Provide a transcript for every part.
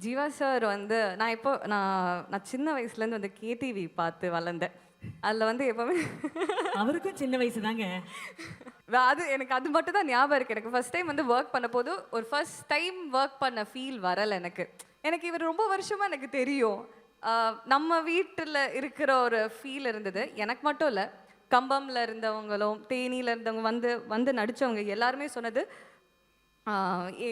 Jeeva sir வந்து நான் சின்ன வயசுலேருந்து வந்து கேடிவி பார்த்து வளர்ந்தேன். அதில் வந்து எப்பவுமே அவருக்கும் சின்ன வயசு தாங்க. எனக்கு அது மட்டும் தான் ஞாபகம் இருக்கு. எனக்கு ஃபர்ஸ்ட் டைம் வந்து ஒர்க் பண்ணும்போது, ஒரு ஃபர்ஸ்ட் டைம் ஒர்க் பண்ண ஃபீல் வரல எனக்கு. எனக்கு இவர் ரொம்ப வருஷமா எனக்கு தெரியும். நம்ம வீட்டில் இருக்கிற ஒரு ஃபீல் இருந்தது. எனக்கு மட்டும் இல்ல. கம்பம்ல இருந்தவங்களும், தேனியில இருந்தவங்க வந்து வந்து நடிச்சவங்க எல்லாருமே சொன்னது, ஆ எ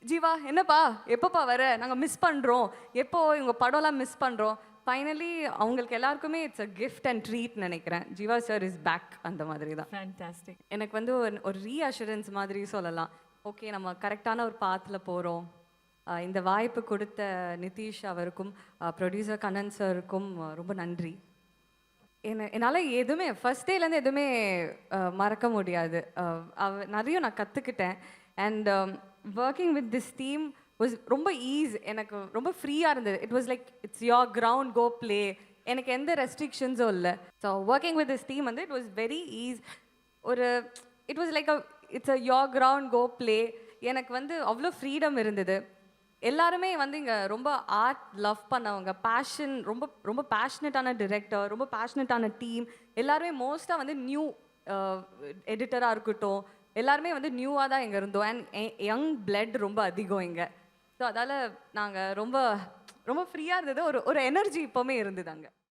"ஜீவா என்னப்பா? எப்பப்பா வர? நாங்க மிஸ் பண்றோம். எப்போ இவங்க படம்லாம் மிஸ் பண்றோம்." ஃபைனலி அவங்களுக்கு எல்லாருக்குமே it's a gift and treat நெனைக்கிறேன். ஜீவா சார் இஸ் பேக் அந்த மாதிரி தான். ஃபேன்டாஸ்டிக். எனக்கு வந்து ஒரு ரீஅஷூரன்ஸ் மாதிரி சொல்லலாம். ஓகே நம்ம கரெக்டான ஒரு பாத்ல போறோம். இந்த வாய்ப்பு கொடுத்த நிதிஷ் அவருக்கும், ப்ரொடியூசர் கண்ணன் சாருக்கும் ரொம்ப நன்றி. என்னால எதுவுமே ஃபர்ஸ்ட் டேலேருந்து எதுவுமே மறக்க முடியாது. நெறைய நான் கத்துக்கிட்டேன். And working with this team was ரொம்ப எனக்கு ரொம்ப ஃப்ரீயா இருந்தது. It was like it's your ground, go play. எனக்கு எந்த ரெஸ்ட்ரிக்ஷன்ஸும் இல்ல. So working with this team வந்து இட் வாஸ் வெரி ஒரு it was like it's a your ground, go play. எனக்கு வந்து அவ்வளோ ஃப்ரீடம் இருந்தது. எல்லாருமே வந்து இங்கே ரொம்ப ஆர்ட் லவ் பண்ணவங்க, பேஷன் ரொம்ப ரொம்ப பேஷனட்டான டிரெக்டர், ரொம்ப பேஷனட்டான டீம். எல்லாருமே மோஸ்ட்டாக வந்து நியூ எடிட்டராக இருக்கட்டும், எல்லாருமே வந்து நியூவாக தான் இங்கே இருந்தோம். அண்ட் யங் பிளட் ரொம்ப அதிகம் இங்கே. ஸோ அதால் நாங்கள் ரொம்ப ரொம்ப ஃப்ரீயாக இருந்தது. ஒரு ஒரு எனர்ஜி இப்போவுமே இருந்தது அங்கே.